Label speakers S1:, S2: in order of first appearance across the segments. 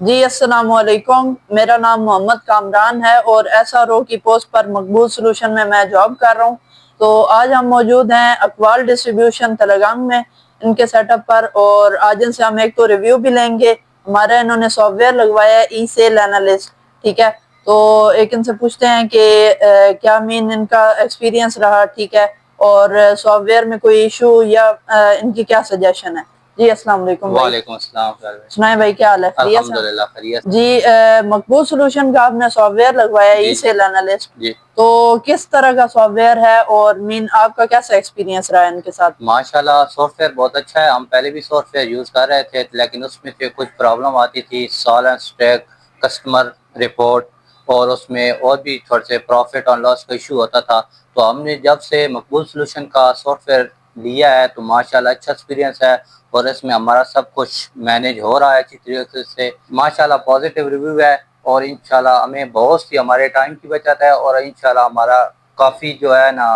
S1: जी अस्सलाम वालेकुम। मेरा नाम मोहम्मद कामरान है और एसआरओ की पोस्ट पर मकबूल सॉल्यूशन में मैं जॉब कर रहा हूँ। तो आज हम मौजूद हैं अकवाल डिस्ट्रीब्यूशन तलगांग में इनके सेटअप पर, और आज इनसे हम एक तो रिव्यू भी लेंगे। हमारा इन्होंने सॉफ्टवेयर लगवाया है ई सेल एनालिस्ट, ठीक है। तो एक इनसे पूछते हैं कि क्या मीन इनका एक्सपीरियंस रहा, ठीक है, और सॉफ्टवेयर में कोई इशू या इनकी क्या सजेशन है। जी अस्सलाम वालेकुम भाई।
S2: वालेकुम अस्सलाम।
S1: सुनाए भाई, क्या हाल है, खैरियत से?
S2: अल्हम्दुलिल्लाह खैरियत।
S1: जी मकबूल सॉल्यूशन का आपने सॉफ्टवेयर लगवाया है, ई
S2: जी
S1: सेल एनालिस्ट।
S2: जी
S1: तो किस तरह का सॉफ्टवेयर है और मीन आपका कैसा एक्सपीरियंस रहा है इनके साथ?
S2: माशाल्लाह सॉफ्टवेयर बहुत अच्छा है। हम पहले भी सॉफ्टवेयर यूज़ कर रहे थे, लेकिन उसमें से कुछ प्रॉब्लम आती थी, सॉलेंस ट्रैक, कस्टमर रिपोर्ट, और उसमें और भी थोड़े से प्रॉफिट और लॉस का इशू होता था। तो हमने जब से मकबूल सॉल्यूशन का सॉफ्टवेयर लिया है तो माशाल्लाह अच्छा एक्सपीरियंस है, और इसमें हमारा सब कुछ मैनेज हो रहा है अच्छी तरीके से। माशाल्लाह पॉजिटिव रिव्यू है, और इंशाल्लाह हमें बहुत सी हमारे टाइम की बचत है, और इंशाल्लाह हमारा काफ़ी जो है ना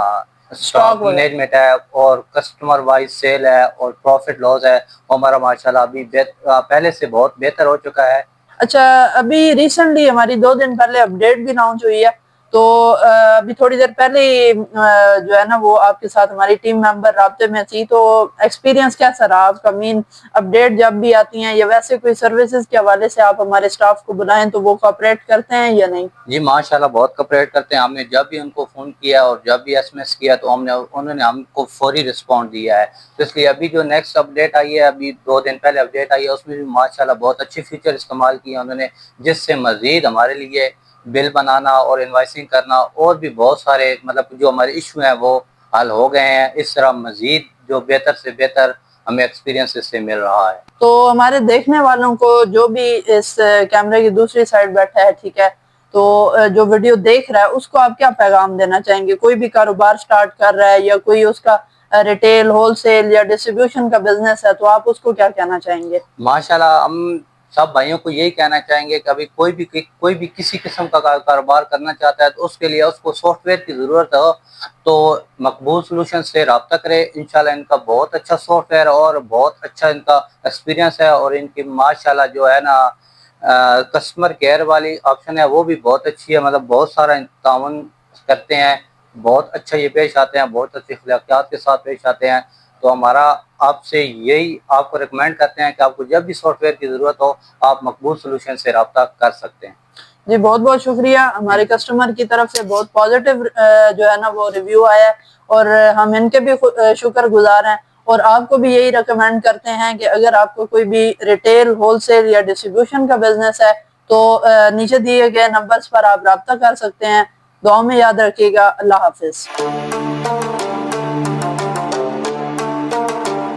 S1: स्टॉक
S2: स्टॉक
S1: वगैरह?
S2: मैनेजमेंट है, और कस्टमर वाइज सेल है, और प्रॉफिट लॉस है। हमारा माशाल्लाह अभी पहले से बहुत बेहतर हो चुका है।
S1: अच्छा, अभी रिसेंटली हमारी 2 दिन पहले अपडेट भी लॉन्च हुई है। तो अभी थोड़ी देर पहले ही, जो है ना वो आपके साथ हमारी टीम मेंबर राब्ते में थी। तो एक्सपीरियंस कैसा रहा आपका? मीन अपडेट जब भी आती हैं या वैसे कोई सर्विसेज के हवाले से आप हमारे स्टाफ को बुलाएं तो वो कोऑपरेट करते हैं या नहीं?
S2: जी माशाल्लाह बहुत कॉपरेट करते हैं। हमने जब भी उनको फ़ोन किया और जब भी एसएमएस किया तो उन्होंने हमको फौरी रिस्पॉन्ड दिया है। तो इसलिए अभी जो नेक्स्ट अपडेट आई है, अभी 2 दिन पहले अपडेट आई है, उसमें भी माशाल्लाह बहुत अच्छे फीचर इस्तेमाल किए उन्होंने, जिससे मज़ीद हमारे लिए बिल बनाना और इनवॉइसिंग करना और भी बहुत सारे मतलब जो हमारे इशू हैं वो हल हो गए हैं। इस तरह मज़ीद जो बेहतर से बेहतर हमें एक्सपीरियंस इससे मिल रहा है।
S1: तो हमारे देखने वालों को, जो भी इस कैमरे की दूसरी साइड बैठा है, ठीक है, तो जो वीडियो देख रहा है उसको आप क्या पैगाम देना चाहेंगे? कोई भी कारोबार स्टार्ट कर रहा है या कोई उसका रिटेल, होलसेल या डिस्ट्रीब्यूशन का बिजनेस है, तो आप उसको क्या कहना चाहेंगे?
S2: माशाल्लाह हम सब भाइयों को यही कहना चाहेंगे कि अभी कोई भी किसी किस्म का कारोबार करना चाहता है तो उसके लिए उसको सॉफ्टवेयर की ज़रूरत हो तो मकबूल सॉल्यूशन से रब्ता करे। इंशाल्लाह इनका बहुत अच्छा सॉफ्टवेयर और बहुत अच्छा इनका एक्सपीरियंस है, और इनकी माशाल्लाह जो है ना कस्टमर केयर वाली ऑप्शन है वो भी बहुत अच्छी है। मतलब बहुत सारा ताउन करते हैं, बहुत अच्छा ये पेश आते हैं, बहुत अच्छे अखलाकियात के साथ पेश आते हैं। तो हमारा आपसे यही आपको रिकमेंड करते हैं कि आपको जब भी सॉफ्टवेयर की ज़रूरत हो आप मकबूल सॉल्यूशन से रब्ता कर सकते हैं।
S1: जी बहुत बहुत शुक्रिया। हमारे कस्टमर की तरफ से बहुत पॉजिटिव जो है ना वो रिव्यू आया है, और हम इनके भी शुक्र गुजार हैं। और आपको भी यही रिकमेंड करते हैं कि अगर आपको कोई भी रिटेल, होलसेल या डिस्ट्रीब्यूशन का बिजनेस है तो नीचे दिए गए नंबर्स पर आप रब्ता कर सकते हैं। दुआ में याद रखिएगा। अल्लाह हाफिज।